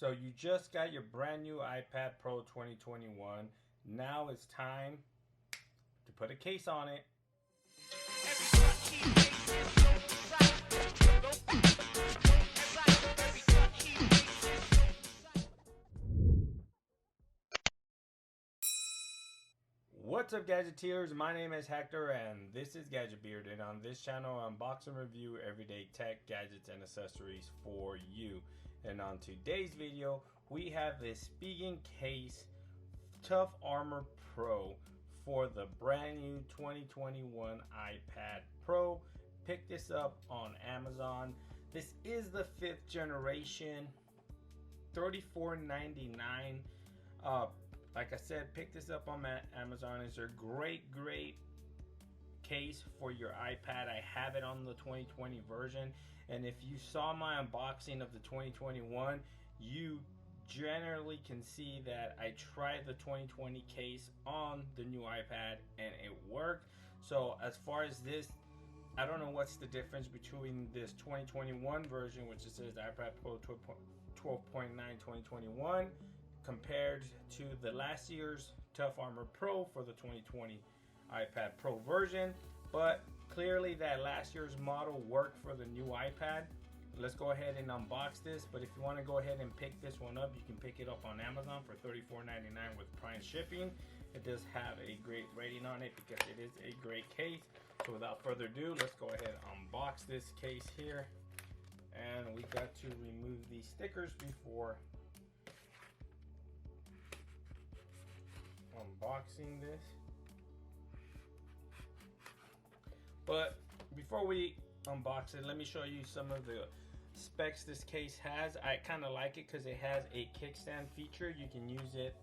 So you just got your brand new iPad Pro 2021. Now it's time to put a case on it. What's up, Gadgeteers? My name is Hector and this is Gadget Beard, and on this channel I unbox and review everyday tech, gadgets, and accessories for you. And on today's video we have this Spigen case Tough Armor Pro for the brand new 2021 iPad Pro. Pick this up on Amazon. This is the 5th generation, $34.99. Like I said, pick this up on Amazon. It's a great case for your iPad. I have it on the 2020 version, and if you saw my unboxing of the 2021, you generally can see that I tried the 2020 case on the new iPad and it worked. So as far as this, I don't know what's the difference between this 2021 version, which it says iPad Pro 12.9 2021, compared to the last year's Tough Armor Pro for the 2020 iPad Pro version. But clearly that last year's model worked for the new iPad. Let's go ahead and unbox this. But if you want to go ahead and pick this one up, you can pick it up on Amazon for $34.99 with Prime shipping. It does have a great rating on it because it is a great case. So without further ado, let's go ahead and unbox this case here. And we got to remove these stickers before unboxing this. But before we unbox it, let me show you some of the specs this case has. I kind of like it because it has a kickstand feature. You can use it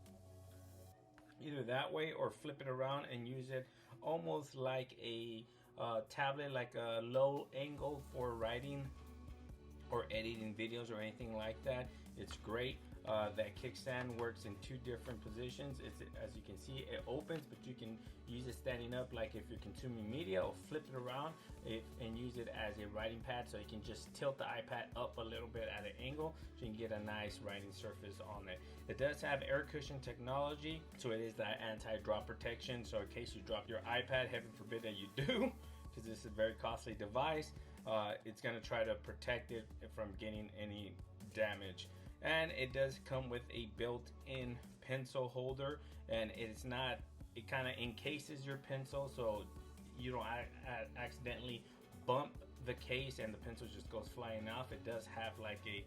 either that way or flip it around and use it almost like a tablet, like a low angle for writing or editing videos or anything like that. It's great. That kickstand works in 2 different positions. It's, as you can see, it opens, but you can use it standing up, like if you're consuming media, or flip it around and use it as a writing pad. So you can just tilt the iPad up a little bit at an angle so you can get a nice writing surface on it. It does have air cushion technology, so it is that anti-drop protection. So in case you drop your iPad, heaven forbid that you do, because this is a very costly device, it's going to try to protect it from getting any damage. And it does come with a built-in pencil holder, and it kind of encases your pencil so you don't accidentally bump the case and the pencil just goes flying off. It does have like a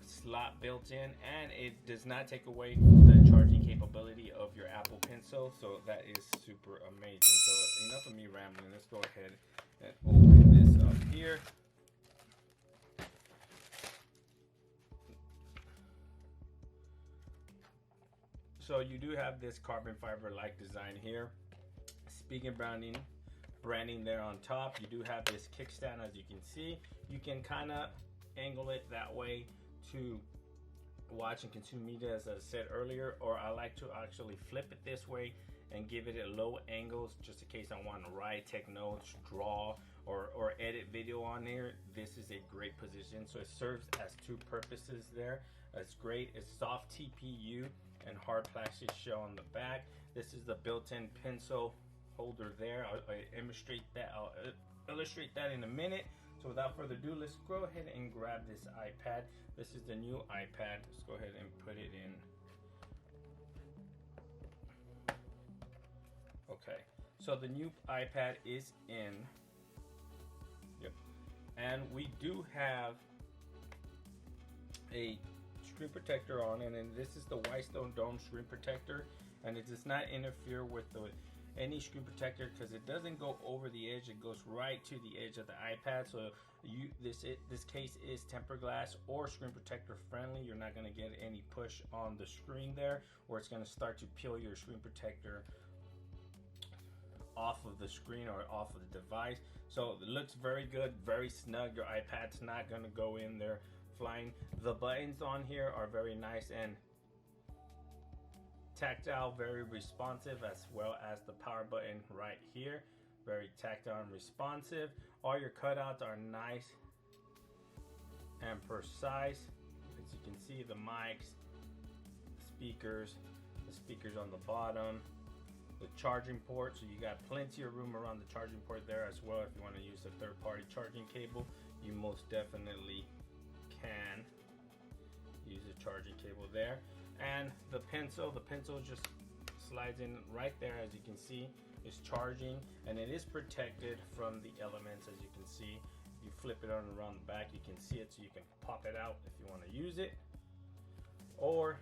slot built in, and it does not take away the charging capability of your Apple Pencil, so that is super amazing. So enough of me rambling, let's go ahead and open this up here. So you do have this carbon fiber like design here, Spigen branding there on top. You do have this kickstand, as you can see. You can kind of angle it that way to watch and consume media, as I said earlier, or I like to actually flip it this way and give it at low angles just in case I want to write, take notes, draw, or edit video on here. This is a great position. So it serves as 2 purposes there. It's great. It's soft TPU and hard plastic shell on the back. This is the built-in pencil holder there. I'll illustrate that in a minute. So without further ado, let's go ahead and grab this iPad. This is the new iPad. Let's go ahead and put it in. Okay, so the new iPad is in. Yep. And we do have a screen protector on it, and this is the Whitestone Dome screen protector, and it does not interfere with any screen protector because it doesn't go over the edge. It goes right to the edge of the iPad. So this case is tempered glass or screen protector friendly. You're not going to get any push on the screen there, or it's going to start to peel your screen protector off of the screen or off of the device. So it looks very good, very snug. Your iPad's not going to go in there flying. The buttons on here are very nice and tactile, very responsive, as well as the power button right here, very tactile and responsive. All your cutouts are nice and precise. As you you can see the mics, speakers, the speakers on the bottom, the charging port, so you got plenty of room around the charging port there as well. If you want to use a third-party charging cable, you most definitely can use a charging cable there. And the pencil just slides in right there, as you can see. It's charging, and it is protected from the elements, as you can see. If you flip it on around the back, you can see it, so you can pop it out if you want to use it, or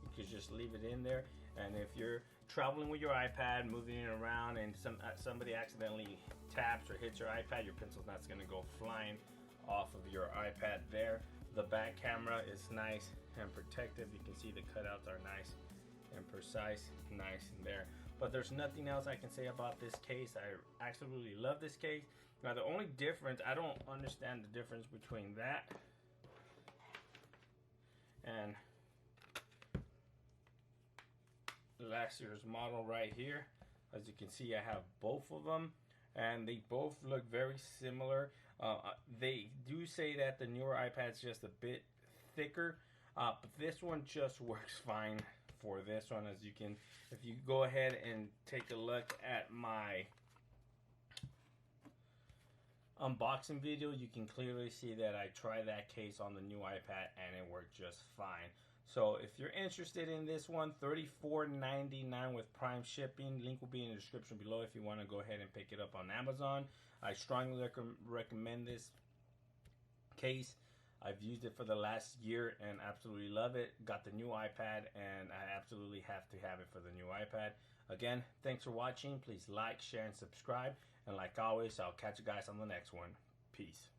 you could just leave it in there. And if you're traveling with your iPad, moving it around, and somebody accidentally taps or hits your iPad, your pencil's not going to go flying off of your iPad there. The back camera is nice and protective. You can see the cutouts are nice and precise, nice in there. But there's nothing else I can say about this case. I absolutely love this case. Now the only difference, I don't understand the difference between that and last year's model right here. As you can see, I have both of them, and they both look very similar. They do say that the newer iPad's just a bit thicker, but this one just works fine for this one. As you can, if you go ahead and take a look at my unboxing video, you can clearly see that I tried that case on the new iPad and it worked just fine. So if you're interested in this one, $34.99 with Prime shipping. Link will be in the description below if you want to go ahead and pick it up on Amazon. I strongly recommend this case. I've used it for the last year and absolutely love it. Got the new iPad and I absolutely have to have it for the new iPad. Again, thanks for watching. Please like, share, and subscribe. And like always, I'll catch you guys on the next one. Peace.